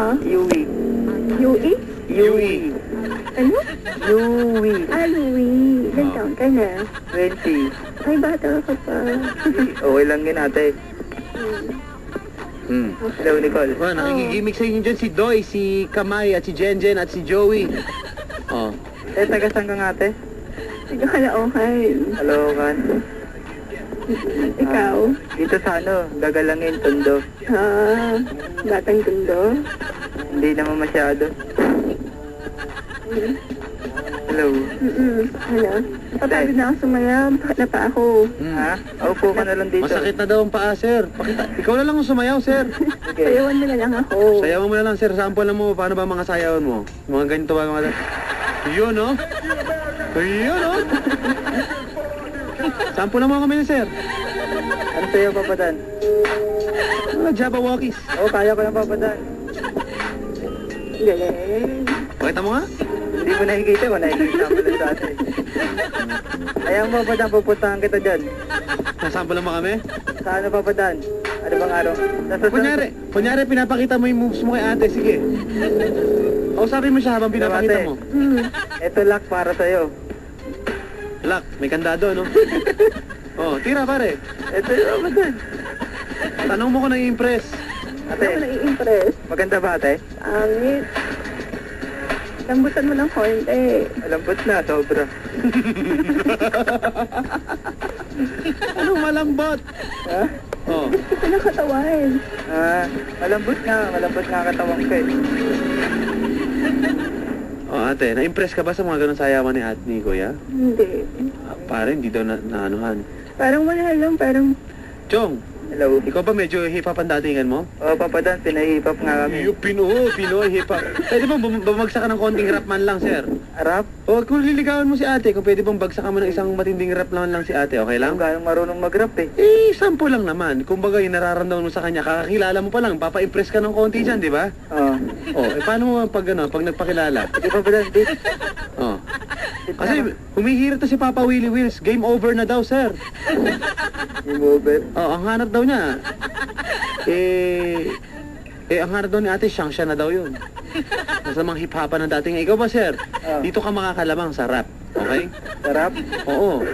Yui. Yui? Yui. Ano? Yui. Yui. Ilan taon ka na? 20. Ay, bata ka pa. Okay lang yun ate. Hello, Nicole. Oh, nakikigimik sa inyo dyan si Doy, si Kamay, at si Jenjen, at si Joey. Oh. Taga saan ka nga ate? Ikaw ka na okay. Hello, Kan. Ikaw? Dito sa gagalangin, Tondo. Batang tundo? Hindi naman masyado. Hello. Ano? Papagod na ako sumayab. Na pa ako. Ha? Upo ka na lang dito. Masakit na daw ang paa, sir. Ikaw na lang ang sumayaw, sir. Sige. Sayawan mo na lang ako. Sayawan mo na lang, sir. Sample na mo. Paano ba mga sayawan mo? Mga ganito ba mga... Yun, no? Yun, no? Sample na mo kami, sir. Ano sa'yo, Papadan? Mga Java Walkies. Oo, kaya ko ng Papadan. Galing. Pakita mo nga. Hindi mo nakikita mo, nakikita mo lang sa atin. Ayaw mo, Papadan, pupuntahan kita dyan. Nasample na mo kami. Sa ano, Papadan? Ano bang araw? Kunyari, pinapakita mo yung moves mo kay ate. Sige. O, sabi mo siya habang pinapakita mo. Ito lock para sa'yo. Lock, may kandado, no? Oh, tira, pare. Ito yung Papadan. Tanong mo ko nai-impress. Ate, Ako nai-impress. maganda ba ate? Angit. Lambutan mo ng konti. Malambot na, sobra. Anong malambot? Ha? Oh. Ito na katawan. Malambot nga katawan ko eh. Oh, ate, na-impress ka ba sa mga ganun sayawan ni ate ni Kuya? Hindi. Pare, hindi daw naanuhan. Parang wala lang. Parang... Chong, Hello. ikaw ba medyo hip-hop ang datingan mo? Oo, Papadan, pinahihipap nga kami. Pinoy hip-hop. Pwede bang bumagsak ka ng konting rap man lang, sir? Arap? O, kung liligawan mo si ate, kung pwede bang bagsakan mo ng isang matinding rap lang si ate, okay lang? Kung gano'ng marunong mag-rap eh. Sample lang naman. Kumbaga, yung nararamdaman mo sa kanya, kakakilala mo pa lang, papa-impress ka ng konti dyan, di ba? Oo. Paano mo pag nagpakilala? Sige, Papadan, beat. Oh. Kasi humihirap to si Papa Willie Wills, game over na daw, sir. Game over. Oh, ang hanap daw niya. Ang hanap daw ni ate, siya na daw yun. Nasa mga hip-hopan ng dating. Ikaw ba, sir? Dito ka makakalamang sa rap. Okay? Sarap. Oo.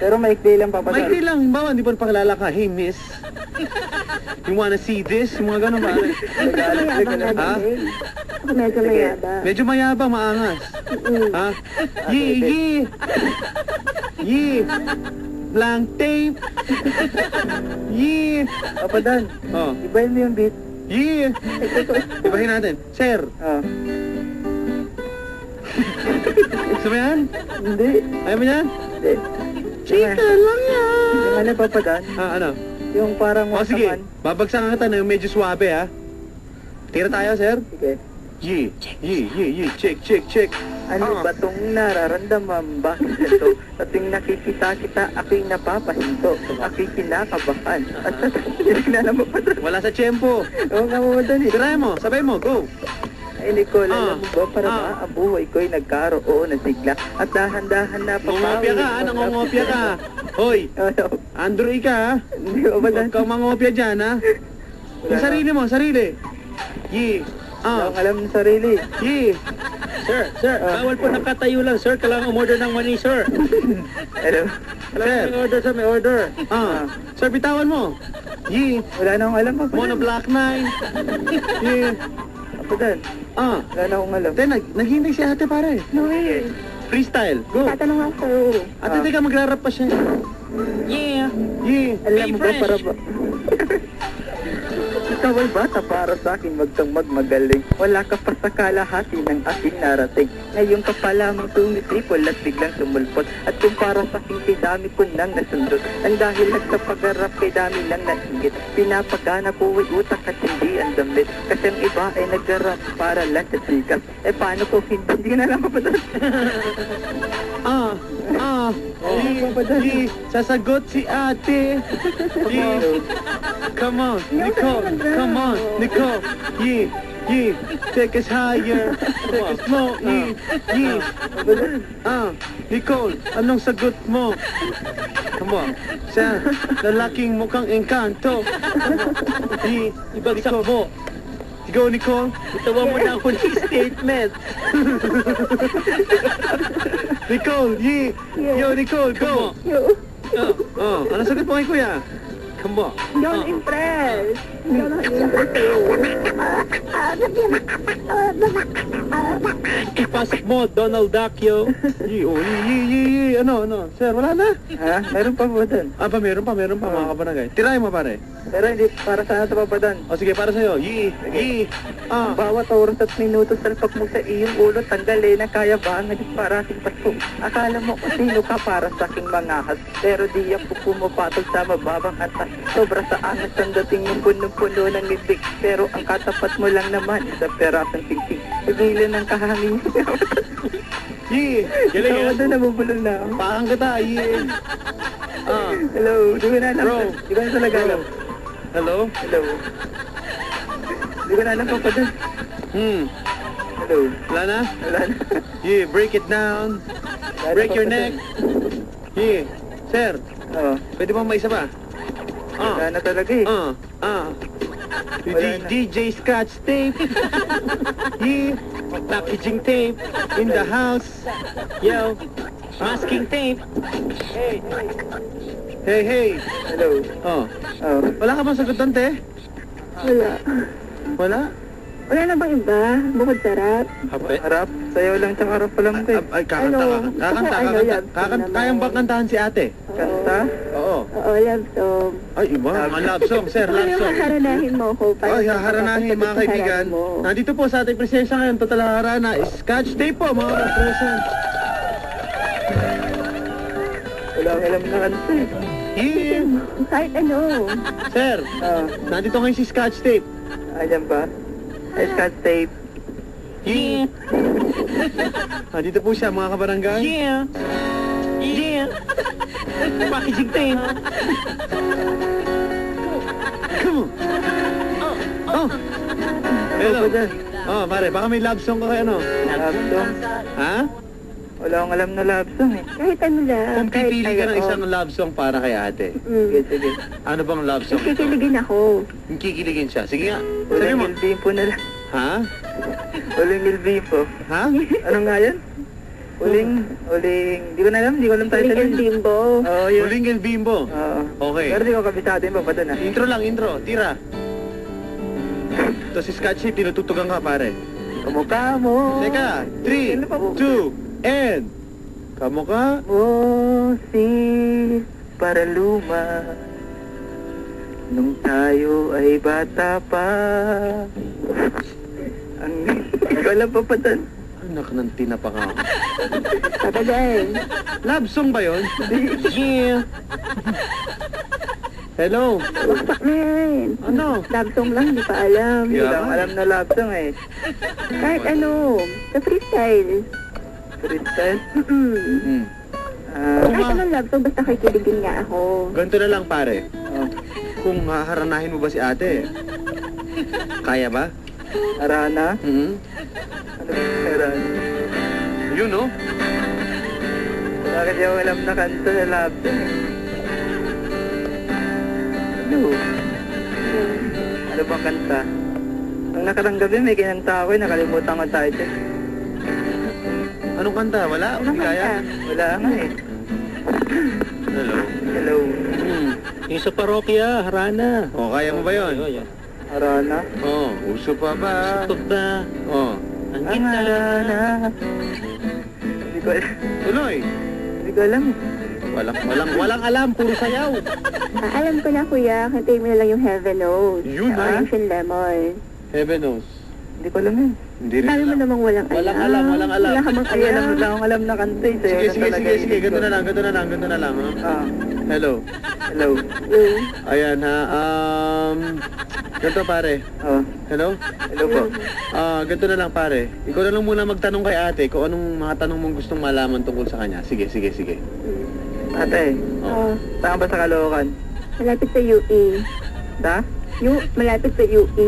Pero maikli lang, Papadan. Maikli lang. Bawa, hindi pa pakilala ka. Hey, miss. You wanna see this? Yung mga ganun ba? Mayabang na Ha? din. Ako medyo mayabang. Medyo mayabang, maangas. Ha? Yee! Blank tape! Yee! Papadan, Oh. ibahin mo yung beat. Yee! Ibahin natin. Sir, gusto mo yan? Hindi. Ayaw mo yan? Hindi. Chika lang yan! Yung ano, Papadan? Ano? Yung parang Sige, wasaman. babagsakan kita na yung medyo swabe, ha? Tira tayo, sir. Sige. Yee! Check. Ano ba itong nararamdaman? Bakit ito? Sa tuwing nakikita kita, ako'y napapahinto. Ako'y kinakabahan. At sa tinignan mo pa doon. Wala sa tiyempo. Oo nga mo doon eh. Tirayan mo, sabay mo, go! Ay, Nicole, alam mo ba, para ba ang buhay ko'y nagkaroon ng sigla at dahan-dahan na papawi. Nangongopya ka, ha? Nangongopya ka. Hoy, Ano? Android ka, ha? Hindi ba ba Huwag kang mangopya dyan, ha? Yung sarili mo, sarili. Yee! Ang alam ng sarili. Yee! Sir, bawal po nakatayo lang, sir. Kailangan umorder ng money, sir. Ano? Sir, May order, sir, may order. Sir, bitawan mo. Yee! Wala na akong alam pa. Mono Black 9. Yee! Papadan, wala na akong alam. Naghihintay si ate, pare. No way. Freestyle, go! Tatanong ako sa'yo. Ate, teka, magrarap pa siya. Yeah. Yee! Alam mo ba, fresh. para ba? Ikaw ay bata para sa akin magmagaling. Wala ka pa sa kalahati ng aking narating. Ngayon ka pa lamang tumitripol at biglang tumulpot. At kung para sa aking kay dami ko nang nasundot. Ang dahil nagkapag-arap kay dami nang nainggit. Pinapagana ko ay utak at hindi ang damit. Kasi ang iba ay nag-arap para lang sa sikat. Eh paano ko hindi na lang mapadala? Yee! Sasagot si ate. Yee! Come on, Nicole. Come on, Nicole. Yee! Take us higher. Take us low. Yee! Nicole, anong sagot mo? Come on. Sa lalaking mukhang engkanto. Yee! Ibagsak mo. Go, Nicole. Itawa mo na ako ng statement. Nicole, yee. Yo, Nicole, go. Yo, Ano sagot mo kay kuya? Come on. hindi ako na-impress. Hindi ako na-impress sa'yo. Ipasok mo, Donald Duck, yo. Yee. Ano? Sir, wala na. Ha? Meron pa po doon. Meron pa, mga kabarangay. Tirahin mo, pare. Pero hindi para sana ito pa ba doon. O sige, para sa'yo. Yee. Bawat oras at minuto salpak mo sa iyong ulo, tanggalin ang kayabangan at parasing pasko. Akala mo kung sino ka para sa aking mangahas, pero di ako pumapatol sa mababang antas. Sobra sa angas ang dating yung punong-puno ng ngibig, pero ang katapat mo lang naman sa perasang singsing. Pigilan ng kahangin. Yee. Galing Galing, ako doon, nabubulol na ako. Pakang kita, yee. Hello, di ko na alam. Bro. Di ko na talaga alam. Hello? Hello. Di ko na alam pa doon. Hello. Wala na? Wala na. Yee, break it down. Wala Break pa your pa neck. doon. Yee. Sir, Oo. pwede bang may isa pa? Wala na talaga eh. Yung Wala na. DJ Scotch tape. Yee. Packaging tape. In the house. Yo. Masking tape. Hey. Hello. Oh. Oh. Wala ka bang sagot doon, te? Wala. Wala? Wala na bang iba? Bukod sa rap? Harap. Sayo lang tsaka harap pa lang ko eh. Ay, kakanta Ano? ka. Kakanta. Ano, love song naman. Kayang ba kantahan si ate? Kanta. Oo. Oo, love song. Ay, iba. Mga love song, sir. Ano Love yung song. haharanahin mo ko? Ay, haharanahin mga kaibigan. Nandito po sa ating presensya ngayon, total harana, Scotch tape po mga present. Wala akong alam na kanta eh. Yeah. Kahit ano. Sir, nandito ngayon si Scotch tape. Ayan ba? Ay, Scotch tape. Yeah. Nandito po siya mga kabarangay. Yeah. Packaging tape. Come on. Oh. Hello. Ano ba dyan? Oh, pare, baka may love song ka kay ano? Love song? Ha? Wala akong alam na love song eh. Kahit ano lang. Kung pipili ka ng kahit isang love song para kay ate, Sige. ano bang love song? Kikiligin ako. Yung kikiligin siya. Sige nga. Sabi Uling mo. ilbimpo na lang. Ha? Uling ilbimpo. Ha? Ano nga yan? Uling. Di ko na alam. Di ko alam title. Kilig and bimbo. Oo, yun. Huling El Bimbo. Oo. Okay. Pero di ko kabisado yung pa doon ah. Intro lang, intro. Tira. Ito si Scotch tape, tinututugan ka pare. Kamukha mo. Teka, 3, Ano pa po? 2, and... Kamukha? Oh, si para luma nung tayo ay bata pa. Ang wala pa doon. Anak ng tinapa ka. Tatagain. Love song ba yun? Yeah. Hello. Waksak na yan. Ano? Love song lang, hindi pa alam. Hindi ko alam na love song eh. Kahit ano. Sa freestyle. Crystal. Hmm. Kahit anong love song, basta kikiligin nga ako. Ganito na lang pare. Oh. Kung haharanahin mo ba si ate? Kaya ba? Arana. Ano ba Arana? Yun, no? Bakit di ako alam na kanta na love song eh? Ano? Ano bang kanta? Ang nakarang gabi may kinanta ako eh, nakalimutan ko title. Anong kanta? Wala? Anong Hindi kaya? kanta? Wala nga eh. Hello. Hello. Yung sa parokya, harana. O, kaya mo ba yun? Arana. Oh, uso pa ba? Tutok na. Oh, Ang Ang gitna. Arana. Hindi ko alam. tuloy. Hindi ko alam. Walang alam, puro sayaw. Alam ko na kuya, kantayin mo na lang yung Heaven Knows. Yun, Sa ah. Orange and Lemon. Heaven knows. Hindi ko alam yun. Hindi rin Sabi mo alam. namang walang alam. Walang alam. Wala ka bang Ay, alam alam. wala akong alam na kanta eh. Sa'yo Sige, na talaga sige. yung- Ganito na lang. Ha? Ah, Hello. hello. Hello. Ayan ha. Ganito pare. Oh, Hello? hello po. Ganito na lang pare. Ikaw na lang muna magtanong kay ate kung anong mga tanong mong gustong malaman tungkol sa kanya. Sige. Ate, Oh, saan ba sa Caloocan? malapit sa UE. Da? Malapit sa UE.